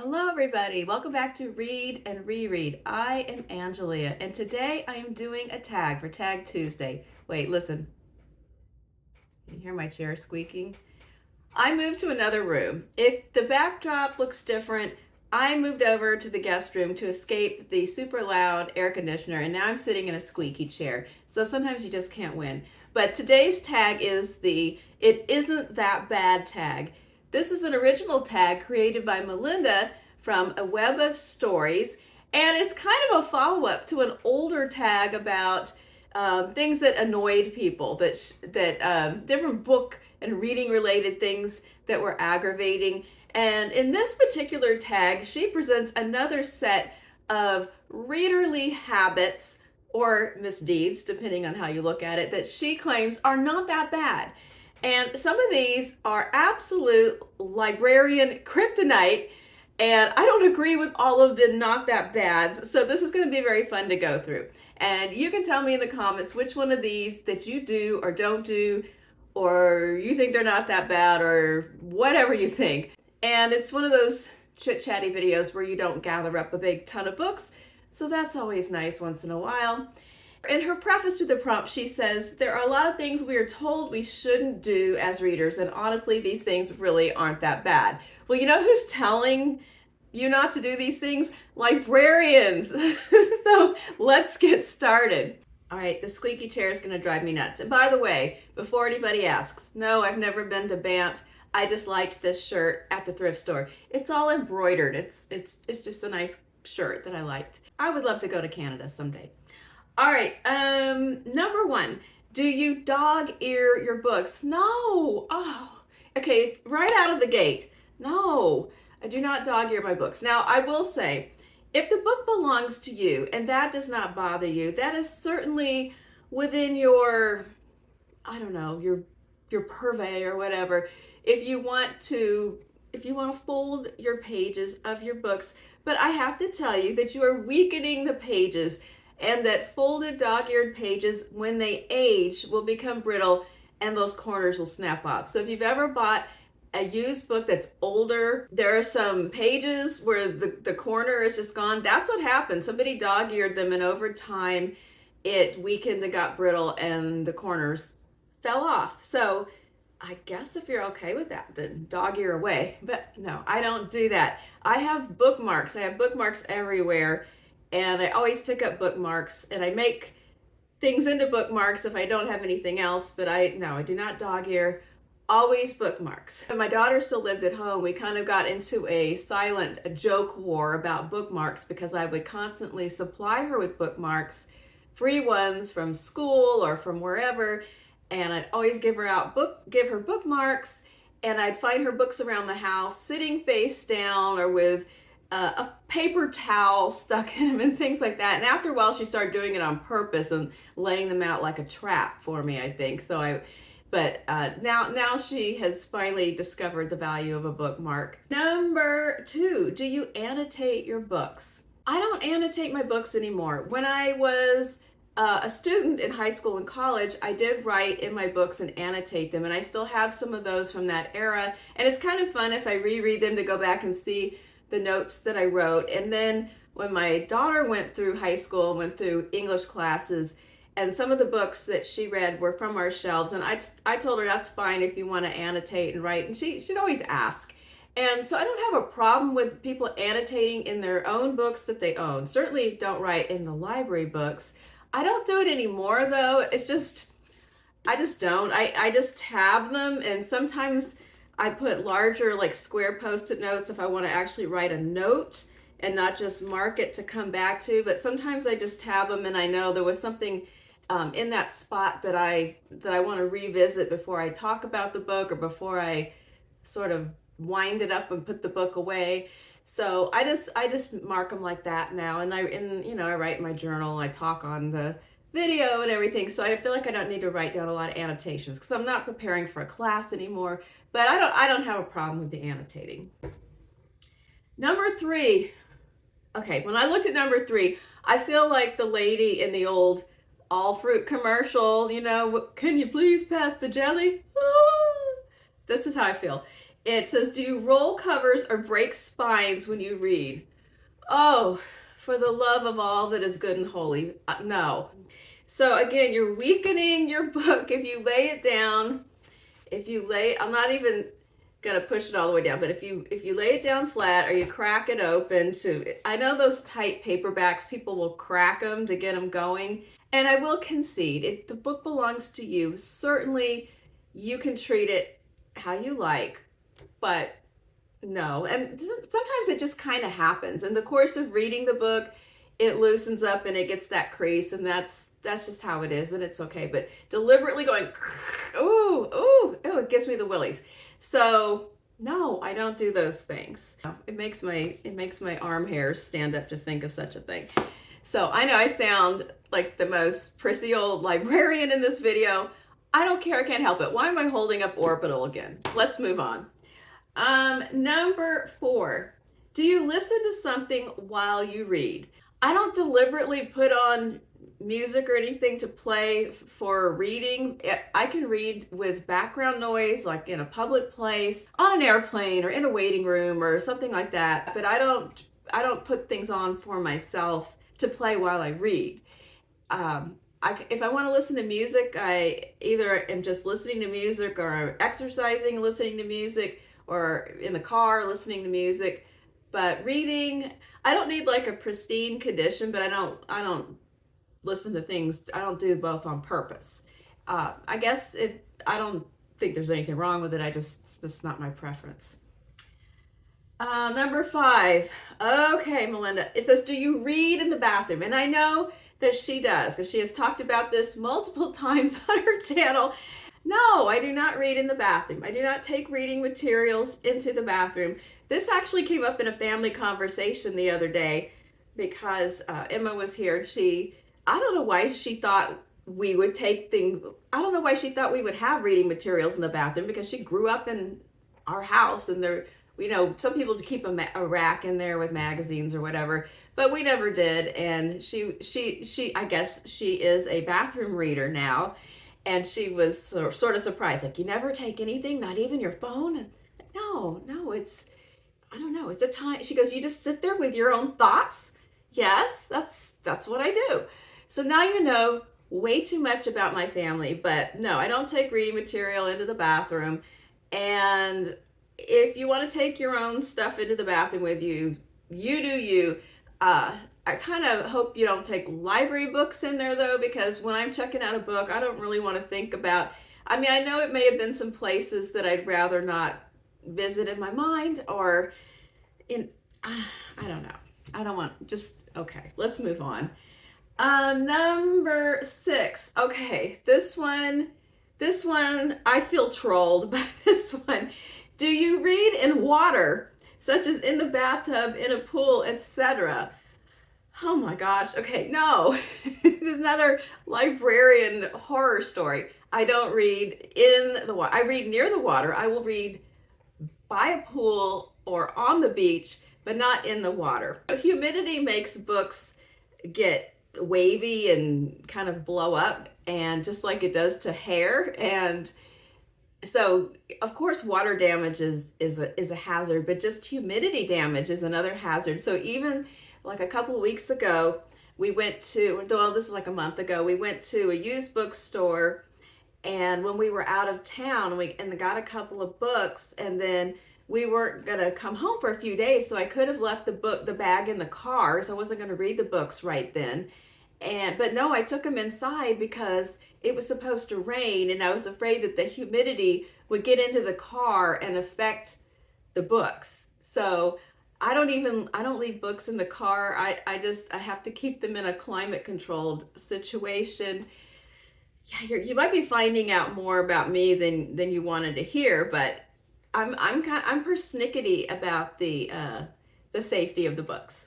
Hello everybody, welcome back to Read and Reread. I am Angelia and today I am doing a tag for Tag Tuesday. Wait, listen. Can you hear my chair squeaking? I moved to another room. If the backdrop looks different, I moved over to the guest room to escape the super loud air conditioner and now I'm sitting in a squeaky chair. So sometimes you just can't win. But today's tag is the "It Isn't That Bad" tag. This is an original tag created by Melinda from A Web of Stories, and it's kind of a follow-up to an older tag about things that annoyed people, that different book and reading related things that were aggravating. And in this particular tag, she presents another set of readerly habits or misdeeds, depending on how you look at it, that she claims are not that bad. And some of these are absolute librarian kryptonite, and I don't agree with all of the not that bad. So this is going to be very fun to go through. And you can tell me in the comments which one of these that you do or don't do, or you think they're not that bad, or whatever you think. And it's one of those chit-chatty videos where you don't gather up a big ton of books, so that's always nice once in a while. In her preface to the prompt, she says, there are a lot of things we are told we shouldn't do as readers, and honestly, these things really aren't that bad. Well, you know who's telling you not to do these things? Librarians. So let's get started. All right, the squeaky chair is going to drive me nuts. And by the way, before anybody asks, no, I've never been to Banff. I just liked this shirt at the thrift store. It's all embroidered. It's just a nice shirt that I liked. I would love to go to Canada someday. All right, number one, do you dog ear your books? No. Oh, okay, right out of the gate. No, I do not dog ear my books. Now, I will say, if the book belongs to you and that does not bother you, that is certainly within your, I don't know, your purvey or whatever. If you want to fold your pages of your books, but I have to tell you that you are weakening the pages, and that folded dog-eared pages, when they age, will become brittle and those corners will snap off. So if you've ever bought a used book that's older, there are some pages where the corner is just gone. That's what happened. Somebody dog-eared them, and over time it weakened and got brittle and the corners fell off. So I guess if you're okay with that, then dog ear away. But no, I don't do that. I have bookmarks. I have bookmarks everywhere. And I always pick up bookmarks, and I make things into bookmarks if I don't have anything else, but I do not dog ear, always bookmarks. When my daughter still lived at home, we kind of got into a silent joke war about bookmarks because I would constantly supply her with bookmarks, free ones from school or from wherever, and I'd always give her bookmarks, and I'd find her books around the house sitting face down or with a paper towel stuck in them and things like that. And after a while, she started doing it on purpose and laying them out like a trap for me, I think. Now she has finally discovered the value of a bookmark. Number two, do you annotate your books? I don't annotate my books anymore. When I was a student in high school and college, I did write in my books and annotate them, and I still have some of those from that era. And it's kind of fun if I reread them to go back and see the notes that I wrote. And then when my daughter went through high school, went through English classes, and some of the books that she read were from our shelves, and I told her that's fine if you want to annotate and write, and she'd always ask. And so I don't have a problem with people annotating in their own books that they own. Certainly don't write in the library books. I don't do it anymore though. I just don't. I just tab them, and sometimes I put larger, like square Post-it notes if I want to actually write a note and not just mark it to come back to. But sometimes I just tab them, and I know there was something in that spot that I want to revisit before I talk about the book or before I sort of wind it up and put the book away. So I just mark them like that now, and I write in my journal. I talk on the video and everything, so I feel like I don't need to write down a lot of annotations because I'm not preparing for a class anymore. But I don't have a problem with the annotating. Number three. Okay, when I looked at number three, I feel like the lady in the old All Fruit commercial, can you please pass the jelly? This is how I feel. It says, do you roll covers or break spines when you read? Oh, for the love of all that is good and holy, no. So again, you're weakening your book if you lay it down. I'm not even gonna push it all the way down, but if you lay it down flat or you crack it open I know those tight paperbacks, people will crack them to get them going. And I will concede, the book belongs to you. Certainly you can treat it how you like, but no. And sometimes it just kind of happens. In the course of reading the book, it loosens up and it gets that crease, and that's just how it is, and it's okay. But deliberately going, ooh, it gives me the willies. So no, I don't do those things. It makes my arm hairs stand up to think of such a thing. So I know I sound like the most prissy old librarian in this video. I don't care, I can't help it. Why am I holding up Orbital again? Let's move on. Number 4, do you listen to something while you read? I don't deliberately put on music or anything to play for reading. I can read with background noise, like in a public place, on an airplane, or in a waiting room or something like that. But I don't put things on for myself to play while I read. If I want to listen to music, I either am just listening to music, or I'm exercising, listening to music, or in the car listening to music. But reading, I don't need like a pristine condition, but I don't listen to things. I don't do both on purpose. I guess I don't think there's anything wrong with it. That's not my preference. Number 5. Okay, Melinda. It says, do you read in the bathroom? And I know that she does, because she has talked about this multiple times on her channel. No, I do not read in the bathroom. I do not take reading materials into the bathroom. This actually came up in a family conversation the other day, because Emma was here. I don't know why she thought we would take things, I don't know why she thought we would have reading materials in the bathroom, because she grew up in our house, and there, some people keep a rack in there with magazines or whatever, but we never did. And she I guess she is a bathroom reader now, and she was sort of surprised, like, you never take anything, not even your phone? And no, I don't know, it's a time. She goes, you just sit there with your own thoughts? Yes, that's what I do. So now you know way too much about my family. But no, I don't take reading material into the bathroom. And if you want to take your own stuff into the bathroom with you, you do you. I kind of hope you don't take library books in there, though, because when I'm checking out a book, I don't really want to think about, I mean, I know it may have been some places that I'd rather not visit in my mind, or I don't know. I don't want, okay, let's move on. Number 6. Okay, this one, I feel trolled by this one. Do you read in water, such as in the bathtub, in a pool, etc.? Oh my gosh. Okay, no. This is another librarian horror story. I don't read in the water. I read near the water. I will read by a pool or on the beach, but not in the water. Humidity makes books get wavy and kind of blow up, and just like it does to hair. And so of course water damage is a hazard, but just humidity damage is another hazard. So even like a couple of weeks ago, we went to, well, this is like a month ago, we went to a used bookstore, and when we were out of town, we got a couple of books, and then we weren't gonna come home for a few days, so I could have left the bag in the car, so I wasn't gonna read the books right then. But no, I took them inside because it was supposed to rain, and I was afraid that the humidity would get into the car and affect the books. So I don't leave books in the car. I have to keep them in a climate controlled situation. Yeah, you might be finding out more about me than you wanted to hear, but I'm persnickety about the safety of the books.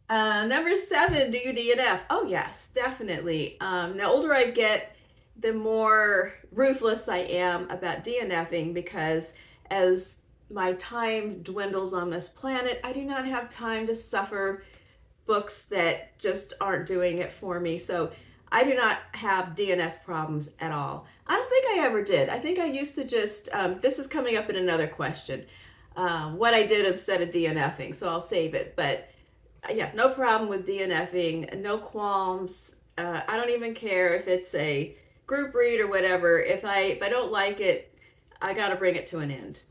Number 7, do you DNF? Oh yes, definitely. The older I get, the more ruthless I am about DNFing, because as my time dwindles on this planet, I do not have time to suffer books that just aren't doing it for me. So I do not have DNF problems at all. I don't think I ever did. I think I used to just, this is coming up in another question, what I did instead of DNFing, so I'll save it. But yeah, no problem with DNFing, no qualms. I don't even care if it's a group read or whatever. If I don't like it, I got to bring it to an end.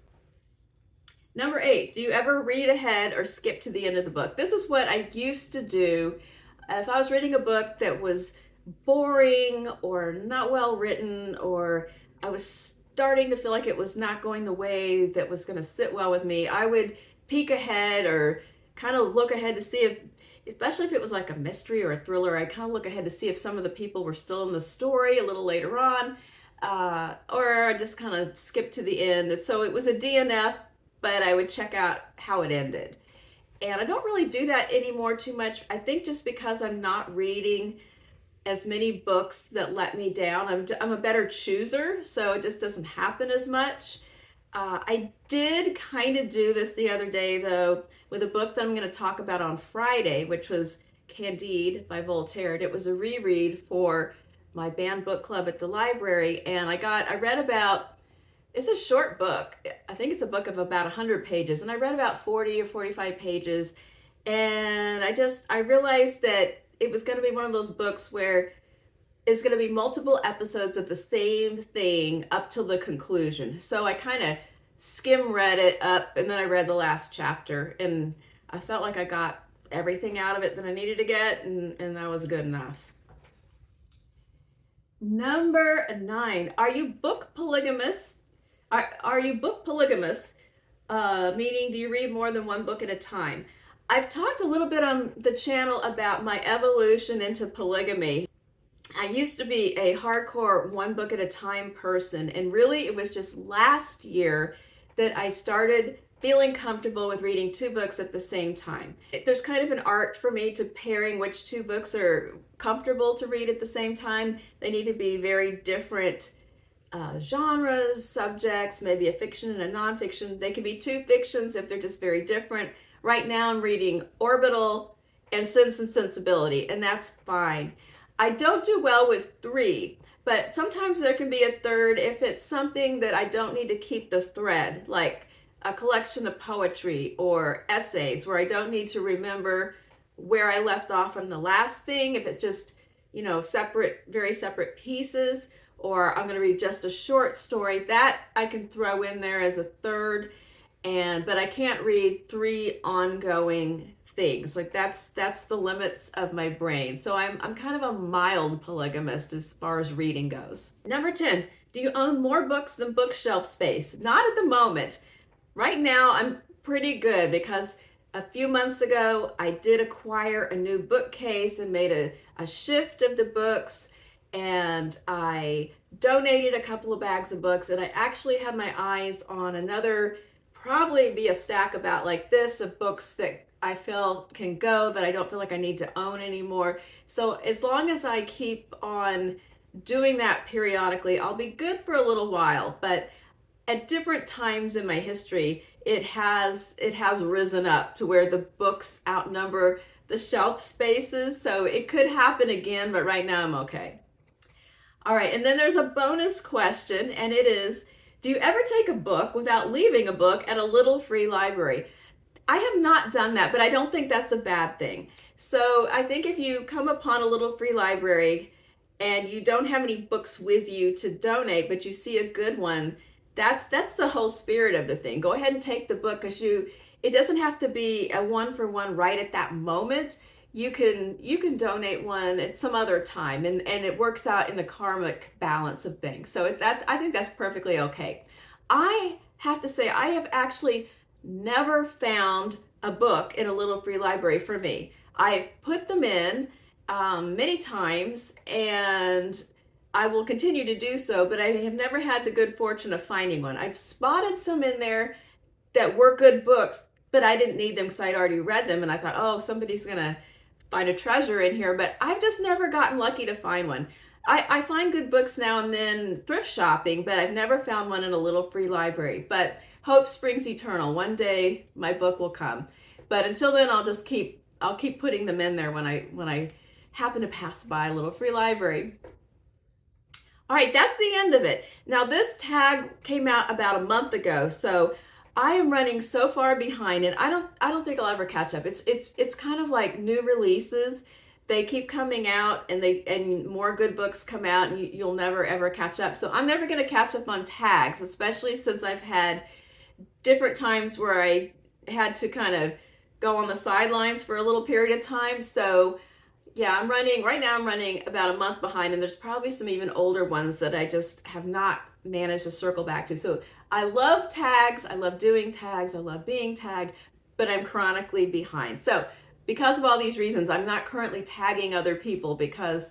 Number 8, do you ever read ahead or skip to the end of the book? This is what I used to do. If I was reading a book that was boring or not well written, or I was starting to feel like it was not going the way that was going to sit well with me, I would peek ahead or kind of look ahead to see if, especially if it was like a mystery or a thriller, I kind of look ahead to see if some of the people were still in the story a little later on, or I just kind of skip to the end. And so it was a DNF, but I would check out how it ended. And I don't really do that anymore too much. I think just because I'm not reading as many books that let me down. I'm a better chooser, so it just doesn't happen as much. I did kind of do this the other day, though, with a book that I'm going to talk about on Friday, which was Candide by Voltaire. It was a reread for my banned book club at the library, and I read about, it's a short book. I think it's a book of about 100 pages, and I read about 40 or 45 pages, and I realized that it was going to be one of those books where it's going to be multiple episodes of the same thing up till the conclusion. So I kind of skim read it up, and then I read the last chapter, and I felt like I got everything out of it that I needed to get, and that was good enough. Number 9, are you book polygamous? Are you book polygamous? Meaning, do you read more than one book at a time? I've talked a little bit on the channel about my evolution into polygamy. I used to be a hardcore one book at a time person, and really it was just last year that I started feeling comfortable with reading 2 books at the same time. There's kind of an art for me to pairing which 2 books are comfortable to read at the same time. They need to be very different genres, subjects, maybe a fiction and a nonfiction. They can be 2 fictions if they're just very different. Right now I'm reading Orbital and Sense and Sensibility, and that's fine. I don't do well with 3, but sometimes there can be a third if it's something that I don't need to keep the thread, like a collection of poetry or essays where I don't need to remember where I left off from the last thing. If it's just, separate, very separate pieces, or I'm going to read just a short story, that I can throw in there as a third. But I can't read 3 ongoing things. Like that's the limits of my brain. So I'm kind of a mild polygamist as far as reading goes. Number 10, do you own more books than bookshelf space? Not at the moment. Right now I'm pretty good because a few months ago I did acquire a new bookcase and made a shift of the books, and I donated a couple of bags of books, and I actually have my eyes on another, probably be a stack about like this of books that I feel can go, that I don't feel like I need to own anymore. So as long as I keep on doing that periodically, I'll be good for a little while. But at different times in my history, it has risen up to where the books outnumber the shelf spaces. So it could happen again, but right now I'm okay. All right, and then there's a bonus question, and it is, do you ever take a book without leaving a book at a little free library? I have not done that, but I don't think that's a bad thing. So I think if you come upon a little free library and you don't have any books with you to donate, but you see a good one, that's the whole spirit of the thing. Go ahead and take the book, because it doesn't have to be a one-for-one right at that moment. You can donate one at some other time, and it works out in the karmic balance of things. So I think that's perfectly okay. I have to say, I have actually never found a book in a little free library for me. I've put them in many times, and I will continue to do so, but I have never had the good fortune of finding one. I've spotted some in there that were good books, but I didn't need them because I'd already read them, and I thought, oh, somebody's gonna find a treasure in here, but I've just never gotten lucky to find one. I find good books now and then thrift shopping, but I've never found one in a little free library. But hope springs eternal. One day my book will come. But until then, I'll keep putting them in there when I happen to pass by a little free library. All right, that's the end of it. Now this tag came out about a month ago, so I am running so far behind, and I don't think I'll ever catch up. It's kind of like new releases. They keep coming out, and more good books come out, and you'll never ever catch up. So I'm never going to catch up on tags, especially since I've had different times where I had to kind of go on the sidelines for a little period of time. So yeah, right now I'm running about a month behind, and there's probably some even older ones that I just have not managed to circle back to. So I love tags, I love doing tags, I love being tagged, but I'm chronically behind. So because of all these reasons, I'm not currently tagging other people because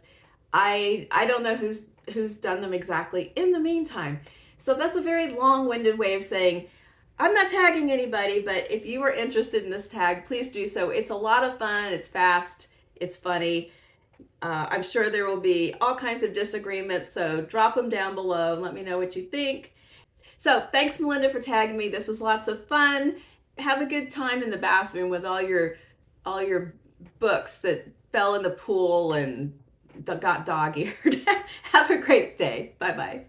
I don't know who's done them exactly in the meantime. So that's a very long-winded way of saying I'm not tagging anybody, but if you are interested in this tag, please do so. It's a lot of fun, it's fast, it's funny. I'm sure there will be all kinds of disagreements, so drop them down below and let me know what you think. So thanks, Melinda, for tagging me. This was lots of fun. Have a good time in the bathroom with all your books that fell in the pool and got dog-eared. Have a great day. Bye-bye.